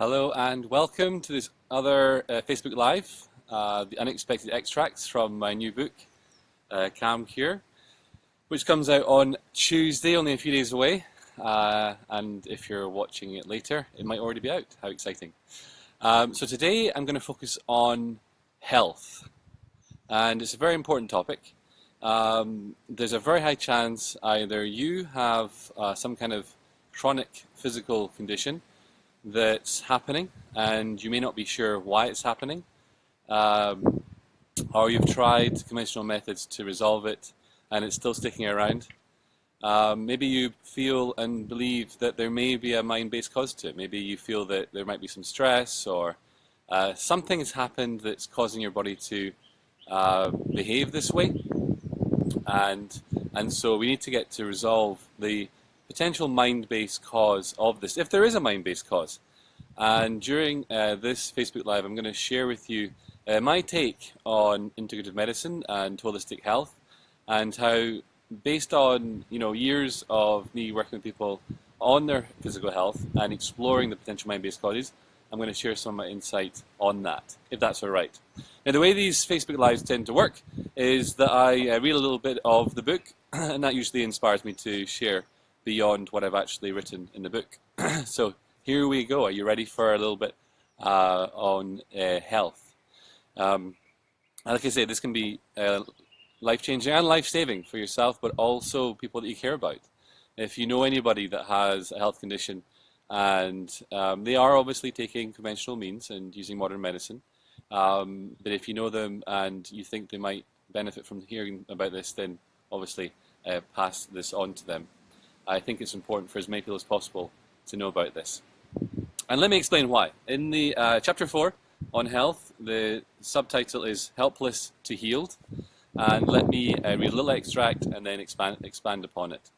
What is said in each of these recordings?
Hello and welcome to this other Facebook Live, the unexpected extracts from my new book, Calm Cure, which comes out on Tuesday, only a few days away. And if you're watching it later, it might already be out. How exciting. So today I'm going to focus on health. And it's a very important topic. There's a very high chance either you have some kind of chronic physical condition that's happening and you may not be sure why it's happening, or you've tried conventional methods to resolve it and it's still sticking around. Maybe you feel and believe that there may be a mind-based cause to it. Maybe you feel that there might be some stress or something has happened that's causing your body to behave this way, and so we need to get to resolve the potential mind-based cause of this, if there is a mind-based cause. And during this Facebook Live, I'm going to share with you my take on integrative medicine and holistic health, and how, based on years of me working with people on their physical health and exploring the potential mind-based causes, I'm going to share some of my insight on that, if that's all right. Now, the way these Facebook Lives tend to work is that I read a little bit of the book, and that usually inspires me to share beyond what I've actually written in the book. So here we go. Are you ready for a little bit on health? Like I say, this can be life-changing and life-saving for yourself, but also people that you care about. If you know anybody that has a health condition and they are obviously taking conventional means and using modern medicine, but if you know them and you think they might benefit from hearing about this, then obviously pass this on to them. I think it's important for as many people as possible to know about this. And let me explain why. In the chapter 4 on health, the subtitle is Helpless to Healed. And let me read a little extract and then expand upon it.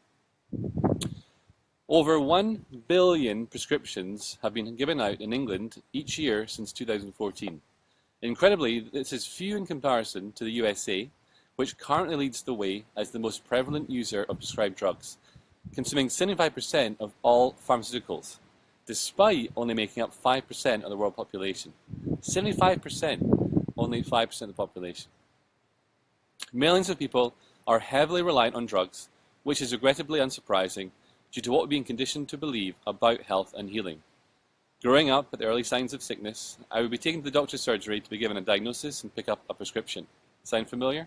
Over 1 billion prescriptions have been given out in England each year since 2014. Incredibly, this is few in comparison to the USA, which currently leads the way as the most prevalent user of prescribed drugs, consuming 75% of all pharmaceuticals, despite only making up 5% of the world population. 75%, only 5% of the population. Millions of people are heavily reliant on drugs, which is regrettably unsurprising due to what we've been conditioned to believe about health and healing. Growing up with early signs of sickness, I would be taken to the doctor's surgery to be given a diagnosis and pick up a prescription. Sound familiar?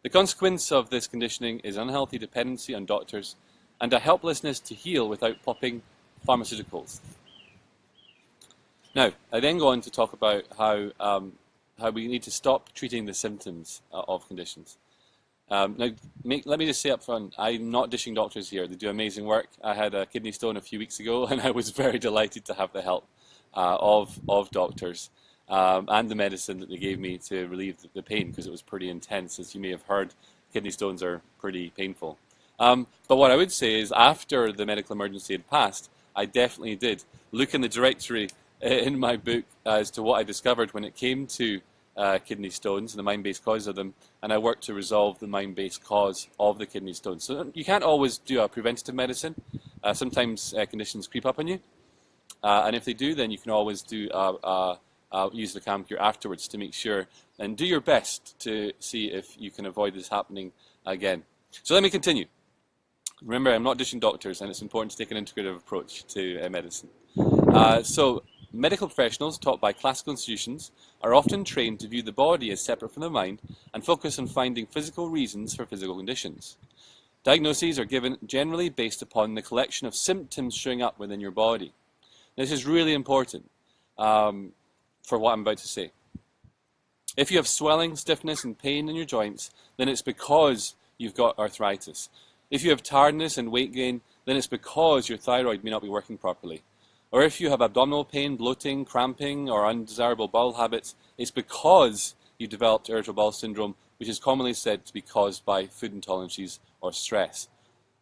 The consequence of this conditioning is unhealthy dependency on doctors and a helplessness to heal without popping pharmaceuticals. Now, I then go on to talk about how we need to stop treating the symptoms of conditions. Let me just say up front, I'm not dishing doctors here. They do amazing work. I had a kidney stone a few weeks ago, and I was very delighted to have the help of doctors and the medicine that they gave me to relieve the pain, because it was pretty intense. As you may have heard, kidney stones are pretty painful. But what I would say is, after the medical emergency had passed, I definitely did look in the directory in my book as to what I discovered when it came to kidney stones and the mind-based cause of them, and I worked to resolve the mind-based cause of the kidney stones. So you can't always do a preventative medicine. Sometimes conditions creep up on you, and if they do, then you can always do use the Calm Cure afterwards to make sure, and do your best to see if you can avoid this happening again. So let me continue. Remember, I'm not dishing doctors, and it's important to take an integrative approach to medicine. So medical professionals taught by classical institutions are often trained to view the body as separate from the mind and focus on finding physical reasons for physical conditions. Diagnoses are given generally based upon the collection of symptoms showing up within your body. This is really important for what I'm about to say. If you have swelling, stiffness, and pain in your joints, then it's because you've got arthritis. If you have tiredness and weight gain, then it's because your thyroid may not be working properly. Or if you have abdominal pain, bloating, cramping, or undesirable bowel habits, it's because you developed irritable bowel syndrome, which is commonly said to be caused by food intolerances or stress.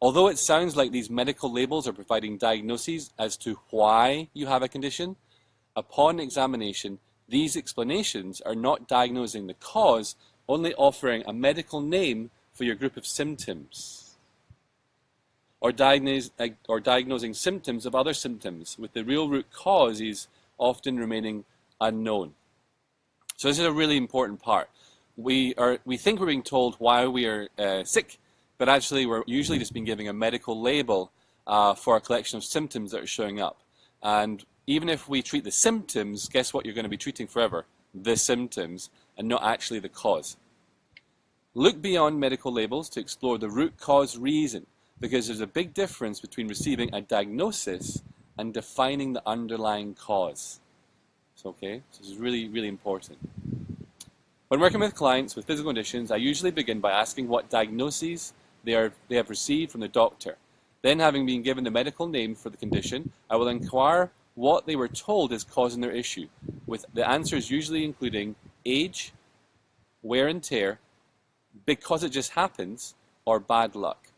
Although it sounds like these medical labels are providing diagnoses as to why you have a condition, upon examination, these explanations are not diagnosing the cause, only offering a medical name for your group of symptoms. or diagnosing symptoms of other symptoms, with the real root causes often remaining unknown. So this is a really important part. We think we're being told why we are sick, but actually we're usually just being given a medical label for a collection of symptoms that are showing up. And even if we treat the symptoms, guess what you're going to be treating forever? The symptoms, and not actually the cause. Look beyond medical labels to explore the root cause reason, because there's a big difference between receiving a diagnosis and defining the underlying cause. So, okay, so this is really, really important. When working with clients with physical conditions, I usually begin by asking what diagnoses they have received from the doctor. Then, having been given the medical name for the condition, I will inquire what they were told is causing their issue, with the answers usually including age, wear and tear, because it just happens, or bad luck.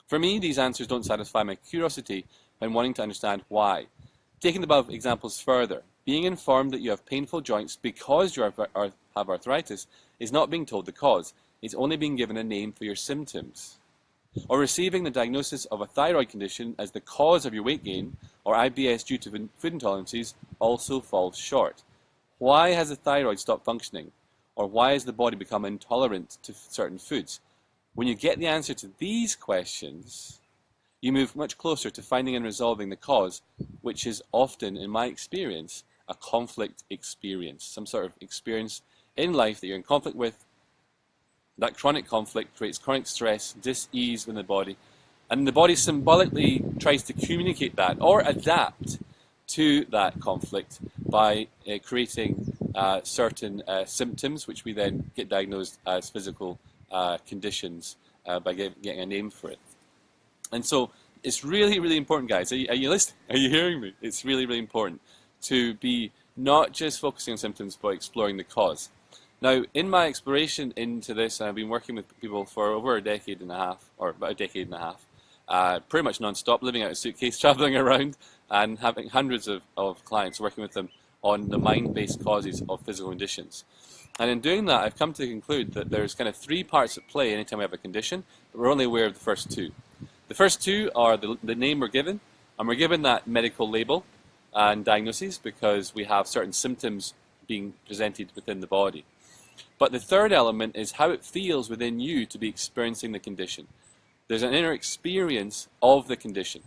For me, these answers don't satisfy my curiosity and wanting to understand why. Taking the above examples further, being informed that you have painful joints because you have arthritis is not being told the cause. It's only being given a name for your symptoms. Or receiving the diagnosis of a thyroid condition as the cause of your weight gain, or IBS due to food intolerances, also falls short. Why has the thyroid stopped functioning? Or why has the body become intolerant to certain foods? When you get the answer to these questions, you move much closer to finding and resolving the cause, which is often, in my experience, a conflict experience, some sort of experience in life that you're in conflict with. That chronic conflict creates chronic stress, dis-ease in the body, and the body symbolically tries to communicate that or adapt to that conflict by creating certain symptoms, which we then get diagnosed as physical conditions by getting a name for it. And so it's really, really important, guys. Are you listening? Are you hearing me? It's really, really important to be not just focusing on symptoms, but exploring the cause. Now, in my exploration into this, I've been working with people for over a decade and a half, or about a decade and a half, pretty much non-stop, living out of a suitcase, traveling around, and having hundreds of clients, working with them on the mind-based causes of physical conditions. And in doing that, I've come to conclude that there's kind of three parts at play anytime we have a condition, but we're only aware of the first two. The first two are the name we're given, and we're given that medical label and diagnosis because we have certain symptoms being presented within the body. But the third element is how it feels within you to be experiencing the condition. There's an inner experience of the condition.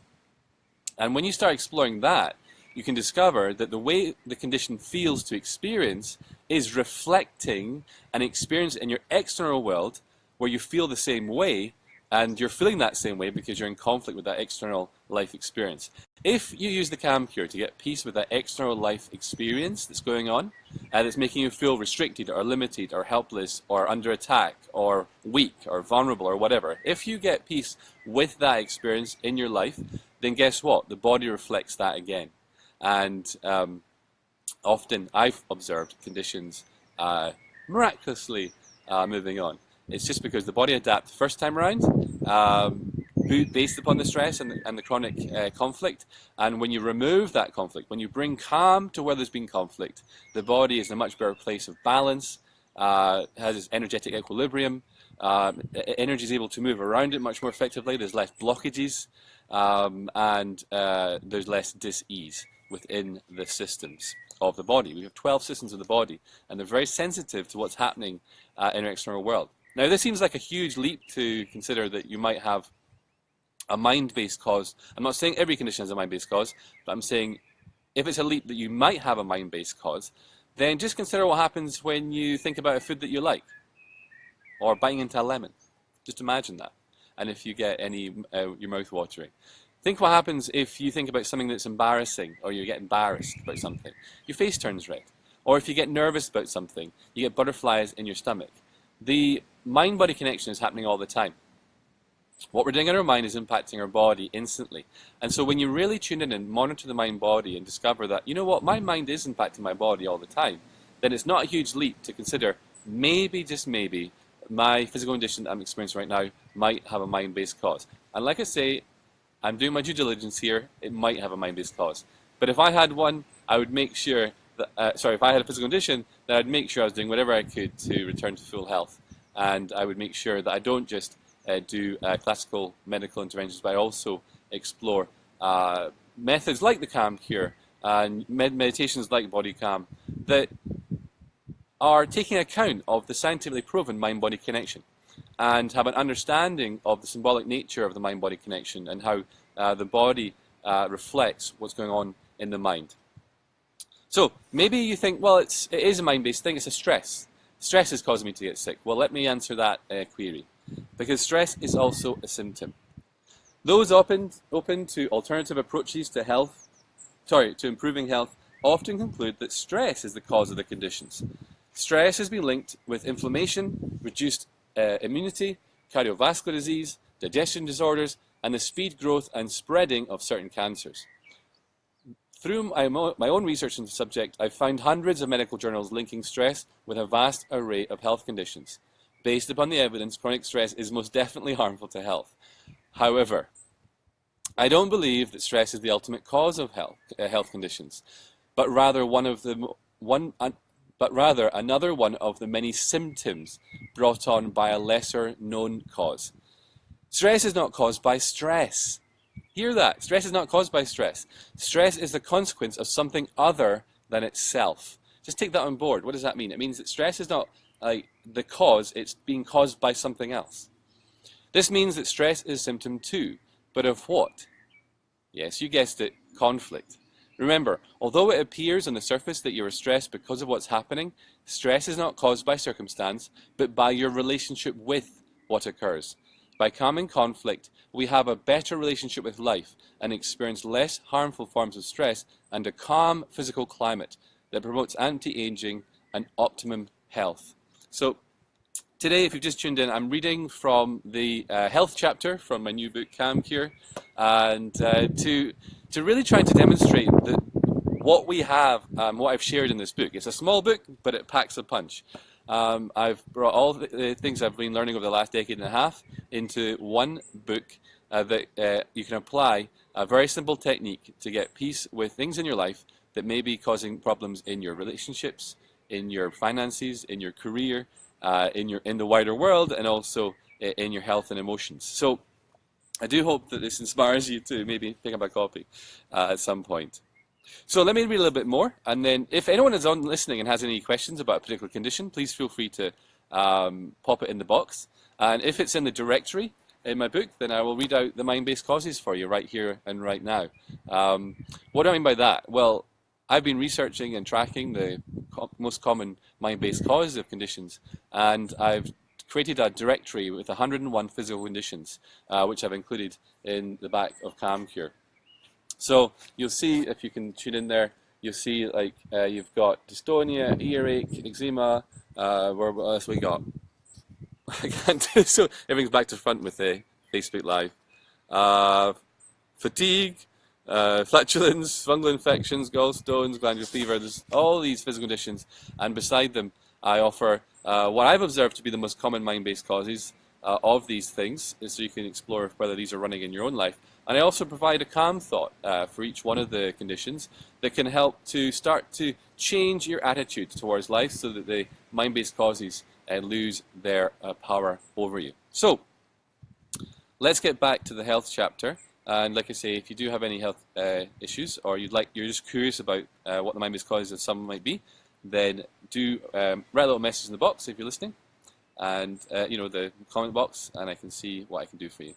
And when you start exploring that, you can discover that the way the condition feels to experience is reflecting an experience in your external world where you feel the same way, and you're feeling that same way because you're in conflict with that external life experience. If you use the Calm Cure to get peace with that external life experience that's going on, and it's making you feel restricted or limited or helpless or under attack or weak or vulnerable or whatever, if you get peace with that experience in your life, then guess what? The body reflects that again. And often I've observed conditions miraculously moving on. It's just because the body adapts the first time around, based upon the stress and the chronic conflict. And when you remove that conflict, when you bring calm to where there's been conflict, the body is in a much better place of balance, has its energetic equilibrium, energy is able to move around it much more effectively, there's less blockages, and there's less dis-ease within the systems of the body. We have 12 systems of the body, and they're very sensitive to what's happening in our external world. Now, this seems like a huge leap to consider that you might have a mind-based cause. I'm not saying every condition has a mind-based cause, but I'm saying if it's a leap that you might have a mind-based cause, then just consider what happens when you think about a food that you like, or biting into a lemon. Just imagine that. And if you get your mouth watering. Think what happens if you think about something that's embarrassing, or you get embarrassed about something. Your face turns red. Or if you get nervous about something, you get butterflies in your stomach. The mind-body connection is happening all the time. What we're doing in our mind is impacting our body instantly. And so when you really tune in and monitor the mind-body and discover that, you know what, my mind is impacting my body all the time, then it's not a huge leap to consider maybe, just maybe, my physical condition that I'm experiencing right now might have a mind-based cause. And like I say, I'm doing my due diligence here, it might have a mind-based cause. But if I had one, I would make sure that, if I had a physical condition, then I'd make sure I was doing whatever I could to return to full health. And I would make sure that I don't just do classical medical interventions, but I also explore methods like the Calm Cure and meditations like Body Calm that are taking account of the scientifically proven mind-body connection and have an understanding of the symbolic nature of the mind-body connection and how the body reflects what's going on in the mind. So maybe you think, well, it is a mind-based thing, it's a stress. Stress is causing me to get sick. Well, let me answer that query. Because stress is also a symptom. Those open to alternative approaches to improving health, often conclude that stress is the cause of the conditions. Stress has been linked with inflammation, reduced immunity, cardiovascular disease, digestion disorders, and the speed, growth, and spreading of certain cancers. Through my own research on the subject, I've found hundreds of medical journals linking stress with a vast array of health conditions. Based upon the evidence, chronic stress is most definitely harmful to health. However, I don't believe that stress is the ultimate cause of health conditions, but rather another one of the many symptoms brought on by a lesser known cause. Stress is not caused by stress. Hear that. Stress is not caused by stress. Stress is the consequence of something other than itself. Just take that on board. What does that mean? It means that stress is not the cause, it's being caused by something else. This means that stress is a symptom too, but of what? Yes, you guessed it, conflict. Remember, although it appears on the surface that you are stressed because of what's happening, stress is not caused by circumstance, but by your relationship with what occurs. By calming conflict, we have a better relationship with life and experience less harmful forms of stress and a calm physical climate that promotes anti-aging and optimum health. So today, if you've just tuned in, I'm reading from the health chapter from my new book, Calm Cure, and to really try to demonstrate that what we have, what I've shared in this book. It's a small book, but it packs a punch. I've brought all the things I've been learning over the last decade and a half into one book that you can apply a very simple technique to get peace with things in your life that may be causing problems in your relationships, in your finances, in your career, in the wider world, and also in your health and emotions. So I do hope that this inspires you to maybe pick up a copy at some point. So let me read a little bit more, and then if anyone is on listening and has any questions about a particular condition, please feel free to pop it in the box. And if it's in the directory in my book, then I will read out the mind-based causes for you right here and right now. What do I mean by that? Well, I've been researching and tracking the most common mind-based causes of conditions, and I've created a directory with 101 physical conditions, which I've included in the back of Calm Cure. So you'll see, if you can tune in there, you'll see like you've got dystonia, earache, eczema, what else we got? I can't do so. Everything's back to front with the Facebook Live. Fatigue, flatulence, fungal infections, gallstones, glandular fever. There's all these physical conditions, and beside them, I offer what I've observed to be the most common mind-based causes of these things, so you can explore whether these are running in your own life. And I also provide a calm thought for each one of the conditions that can help to start to change your attitude towards life so that the mind-based causes lose their power over you. So, let's get back to the health chapter. And like I say, if you do have any health issues, or you're just curious about what the mind-based causes of some might be, then do write a little message in the box if you're listening, and the comment box, and I can see what I can do for you.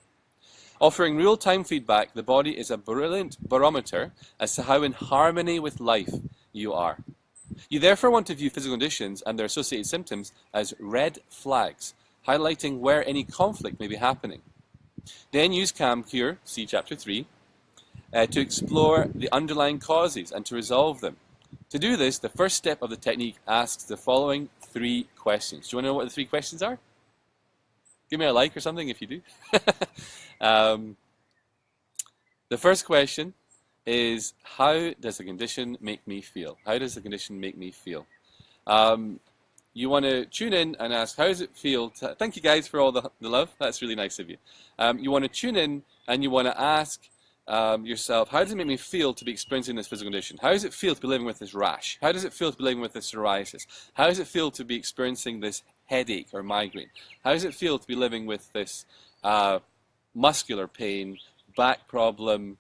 Offering real-time feedback, the body is a brilliant barometer as to how in harmony with life you are. You therefore want to view physical conditions and their associated symptoms as red flags, highlighting where any conflict may be happening. Then use Calm Cure, see Chapter 3, to explore the underlying causes and to resolve them. To do this, the first step of the technique asks the following 3 questions. Do you want to know what the 3 questions are? Give me a like or something if you do. The first question is, how does the condition make me feel? How does the condition make me feel? You want to tune in and ask, how does it feel? Thank you guys for all the love. That's really nice of you. You want to tune in and you want to ask yourself, how does it make me feel to be experiencing this physical condition? How does it feel to be living with this rash? How does it feel to be living with this psoriasis? How does it feel to be experiencing this headache or migraine? How does it feel to be living with this muscular pain, back problem,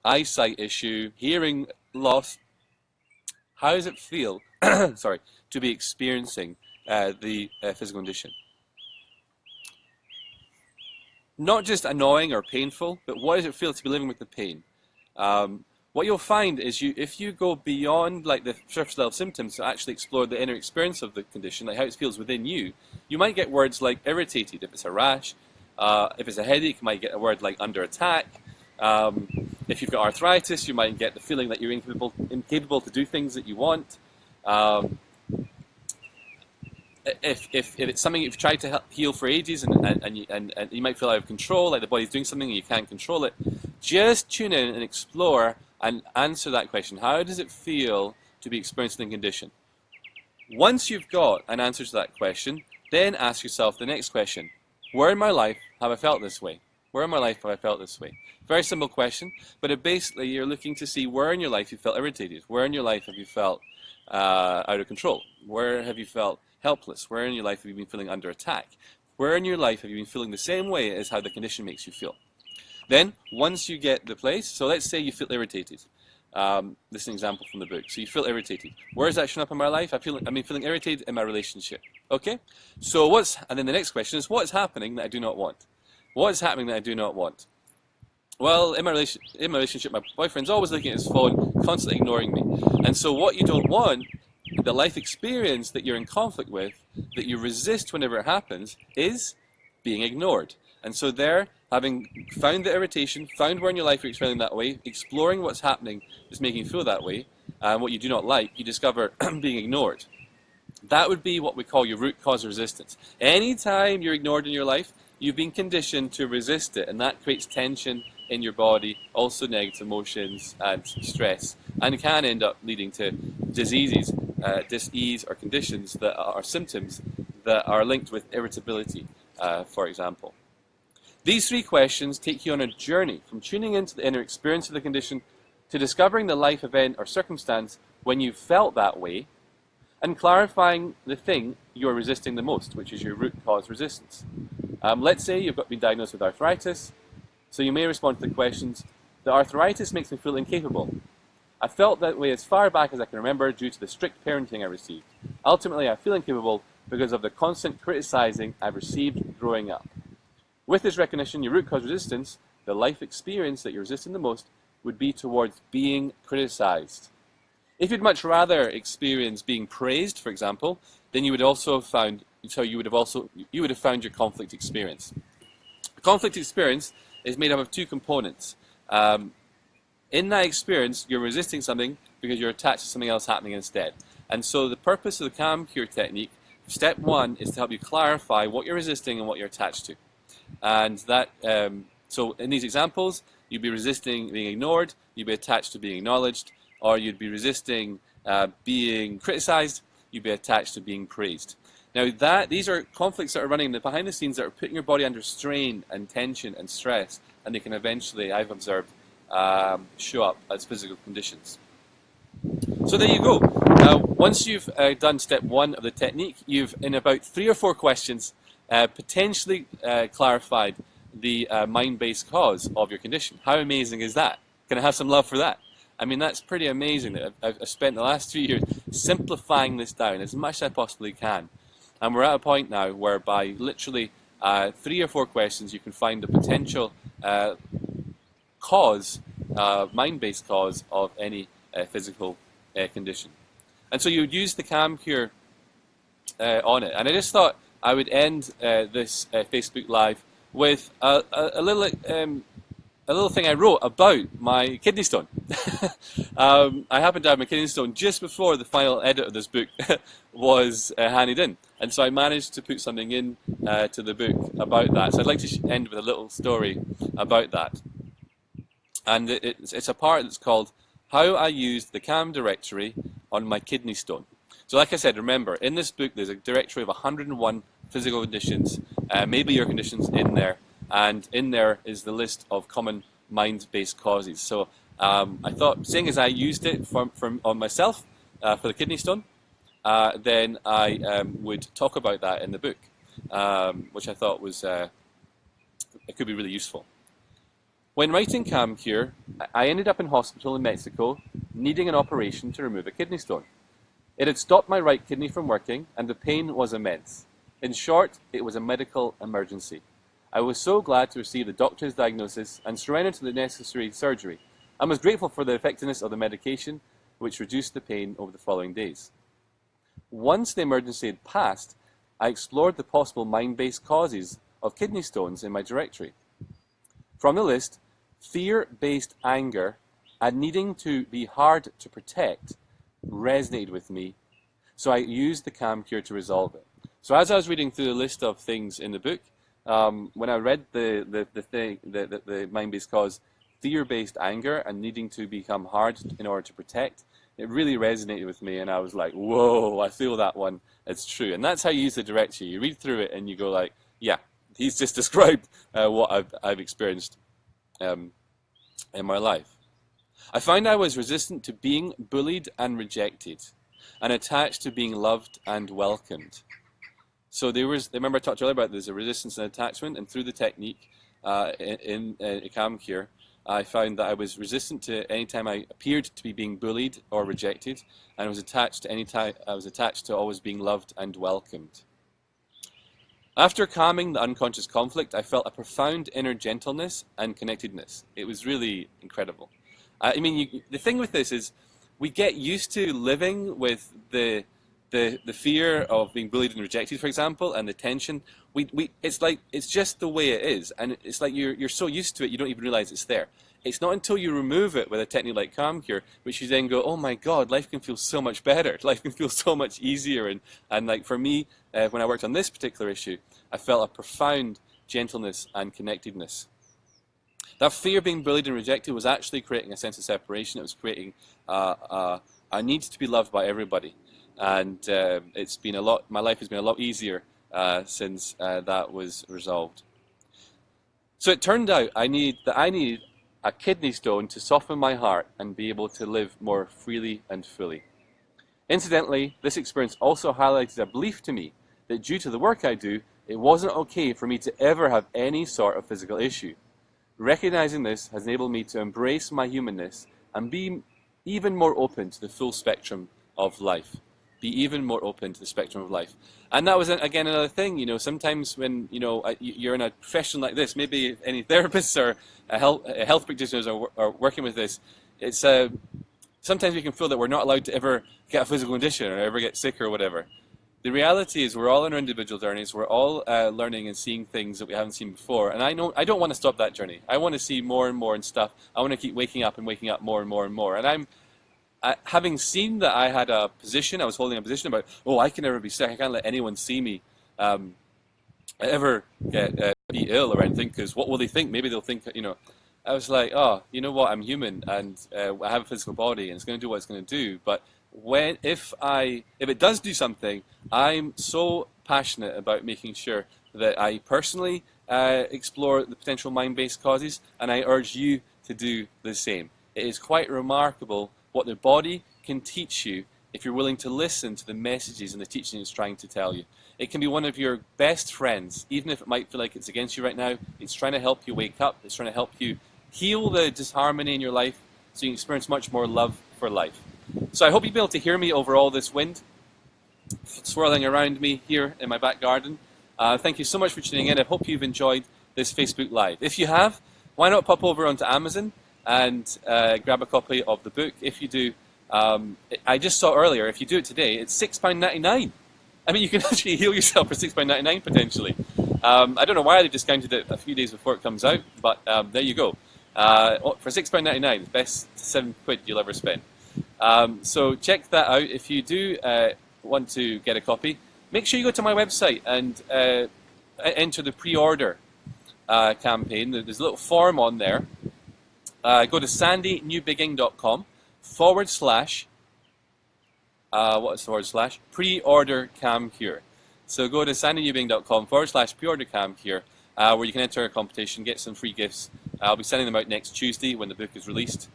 eyesight issue, hearing loss. How does it feel, sorry, to be experiencing the physical condition? Not just annoying or painful, but what does it feel to be living with the pain? What you'll find is if you go beyond like the surface level symptoms to actually explore the inner experience of the condition, like how it feels within you, you might get words like irritated if it's a rash. If it's a headache, you might get a word like under attack. If you've got arthritis, you might get the feeling that you're incapable to do things that you want. If it's something you've tried to heal for ages and you might feel out of control, like the body's doing something and you can't control it, just tune in and explore and answer that question. How does it feel to be experiencing the condition? Once you've got an answer to that question, then ask yourself the next question. Where in my life have I felt this way? Where in my life have I felt this way? Very simple question, but basically you're looking to see where in your life you felt irritated. Where in your life have you felt out of control? Where have you felt helpless? Where in your life have you been feeling under attack? Where in your life have you been feeling the same way as how the condition makes you feel? Then, once you get the place, so let's say you feel irritated. This is an example from the book. So you feel irritated. Where is that showing up in my life? I've been feeling irritated in my relationship. Okay? So and then the next question is, what's happening that I do not want? What is happening that I do not want? Well, in my relationship, my boyfriend's always looking at his phone, constantly ignoring me. And so what you don't want, the life experience that you're in conflict with, that you resist whenever it happens, is being ignored. And so there, having found the irritation, found where in your life you're feeling that way, exploring what's happening is making you feel that way, and what you do not like, you discover being ignored. That would be what we call your root cause resistance. Anytime you're ignored in your life, you've been conditioned to resist it, and that creates tension in your body, also negative emotions and stress, and can end up leading to diseases, dis-ease, or conditions that are symptoms that are linked with irritability, for example. These three questions take you on a journey from tuning into the inner experience of the condition to discovering the life event or circumstance when you felt that way, and clarifying the thing you're resisting the most, which is your root cause resistance. Let's say you've been diagnosed with arthritis, so you may respond to the questions, the arthritis makes me feel incapable. I felt that way as far back as I can remember due to the strict parenting I received. Ultimately, I feel incapable because of the constant criticizing I've received growing up. With this recognition, your root cause resistance, the life experience that you're resisting the most, would be towards being criticized. If you'd much rather experience being praised, for example, then you would have found your conflict experience. The conflict experience is made up of two components. In that experience, you're resisting something because you're attached to something else happening instead. And so the purpose of the Calm Cure technique, step one, is to help you clarify what you're resisting and what you're attached to. And that, so in these examples, you'd be resisting being ignored, you'd be attached to being acknowledged, or you'd be resisting being criticized, you'd be attached to being praised. Now these are conflicts that are running behind the scenes that are putting your body under strain and tension and stress, and they can eventually, I've observed, show up as physical conditions. So there you go. Now, once you've done step one of the technique, you've, in about 3 or 4 questions, potentially clarified the mind-based cause of your condition. How amazing is that? Can I have some love for that? I mean, that's pretty amazing that I've spent the last 3 years simplifying this down as much as I possibly can. And we're at a point now whereby literally 3 or 4 questions you can find the potential cause, mind-based cause of any physical condition. And so you would use the Calm Cure on it. And I just thought I would end this Facebook Live with a little thing I wrote about my kidney stone. I happened to have my kidney stone just before the final edit of this book was handed in. And so I managed to put something in to the book about that. So I'd like to end with a little story about that. And it's a part that's called How I Used the Calm Directory on My Kidney Stone. So like I said, remember, in this book there's a directory of 101 physical conditions, maybe your conditions in there, and in there is the list of common mind-based causes. So I thought, seeing as I used it on myself for the kidney stone, then I would talk about that in the book, which I thought was it could be really useful. When writing CamCure, I ended up in hospital in Mexico needing an operation to remove a kidney stone. It had stopped my right kidney from working, and the pain was immense. In short, it was a medical emergency. I was so glad to receive the doctor's diagnosis and surrender to the necessary surgery. I was grateful for the effectiveness of the medication, which reduced the pain over the following days. Once the emergency had passed, I explored the possible mind-based causes of kidney stones in my directory. From the list, fear-based anger and needing to be hard to protect resonated with me, so I used the CamCure to resolve it. So as I was reading through the list of things in the book, when I read the mind-based cause, fear-based anger and needing to become hard in order to protect, it really resonated with me, and I was like, whoa, I feel that one, it's true. And that's how you use the directory. You read through it and you go like, yeah, he's just described what I've experienced in my life. I found I was resistant to being bullied and rejected, and attached to being loved and welcomed. So remember I talked earlier about there's a resistance and attachment, and through the technique in CamCure, I found that I was resistant to any time I appeared to be being bullied or rejected, and I was attached to always being loved and welcomed. After calming the unconscious conflict, I felt a profound inner gentleness and connectedness. It was really incredible. I mean, the thing with this is we get used to living with the fear of being bullied and rejected, for example, and the tension. It's just the way it is, and it's like you're so used to it you don't even realize it's there. It's not until you remove it with a technique like CamCure, which you then go, oh my God, life can feel so much better. Life can feel so much easier. And like for me, when I worked on this particular issue, I felt a profound gentleness and connectedness. That fear of being bullied and rejected was actually creating a sense of separation. It was creating a need to be loved by everybody. And it's been my life has been a lot easier since that was resolved. So it turned out I needed a kidney stone to soften my heart and be able to live more freely and fully. Incidentally, this experience also highlighted a belief to me that due to the work I do, it wasn't okay for me to ever have any sort of physical issue. Recognizing this has enabled me to embrace my humanness and be even more open to the full spectrum of life. Be even more open to the spectrum of life. And that was, again, another thing, sometimes when, you're in a profession like this, maybe any therapists or health practitioners are working with this, it's sometimes we can feel that we're not allowed to ever get a physical condition or ever get sick or whatever. The reality is we're all on our individual journeys, we're all learning and seeing things that we haven't seen before, and I don't want to stop that journey. I want to see more and more and stuff. I want to keep waking up more and more and more. And having seen that I had a position, I was holding a position about, I can never be sick, I can't let anyone see me ever be ill or anything, because what will they think? Maybe they'll think, I was like, you know what, I'm human, and I have a physical body, and it's going to do what it's going to do, but if it does do something, I'm so passionate about making sure that I personally explore the potential mind-based causes, and I urge you to do the same. It is quite remarkable what the body can teach you if you're willing to listen to the messages and the teaching it's trying to tell you. It can be one of your best friends, even if it might feel like it's against you right now. It's trying to help you wake up. It's trying to help you heal the disharmony in your life so you can experience much more love for life. So I hope you'll be able to hear me over all this wind swirling around me here in my back garden. Thank you so much for tuning in. I hope you've enjoyed this Facebook Live. If you have, why not pop over onto Amazon and grab a copy of the book. If you do, I just saw earlier, if you do it today, it's £6.99. I mean, you can actually heal yourself for £6.99 potentially. I don't know why they discounted it a few days before it comes out, but there you go. For £6.99, the best £7 you'll ever spend. So check that out. If you do want to get a copy, make sure you go to my website and enter the pre-order campaign. There's a little form on there. Go to sandynewbigging.com / pre-order CamCure. So go to sandynewbigging.com / pre-order CamCure, where you can enter a competition, get some free gifts. I'll be sending them out next Tuesday when the book is released.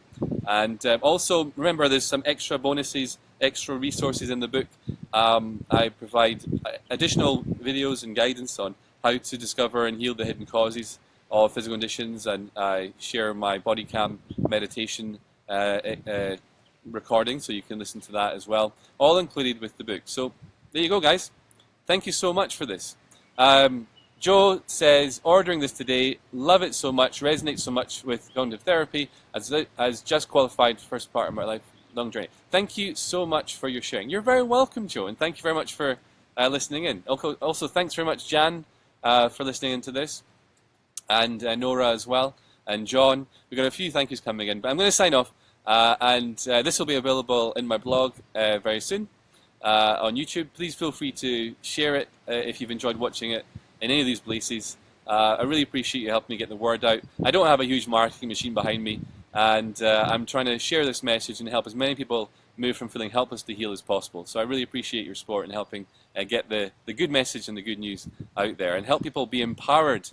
And also, remember, there's some extra bonuses, extra resources in the book. I provide additional videos and guidance on how to discover and heal the hidden causes of physical conditions, and I share my body cam meditation recording, so you can listen to that as well, all included with the book. So there you go, guys. Thank you so much for this. Joe says, ordering this today, love it so much, resonates so much with cognitive therapy, as just qualified first part of my lifelong journey. Thank you so much for your sharing. You're very welcome, Joe, and thank you very much for listening in. Also, thanks very much, Jan, for listening into this, and Nora as well, and John. We've got a few thank yous coming in, but I'm going to sign off, and this will be available in my blog very soon on YouTube. Please feel free to share it if you've enjoyed watching it in any of these places. I really appreciate you helping me get the word out. I don't have a huge marketing machine behind me, and I'm trying to share this message and help as many people move from feeling helpless to heal as possible. So I really appreciate your support in helping get the good message and the good news out there, and help people be empowered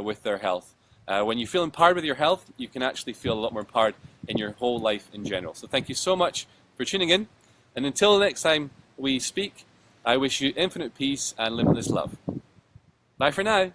with their health. When you feel empowered with your health, you can actually feel a lot more empowered in your whole life in general. So thank you so much for tuning in, and until the next time we speak, I wish you infinite peace and limitless love. Bye for now.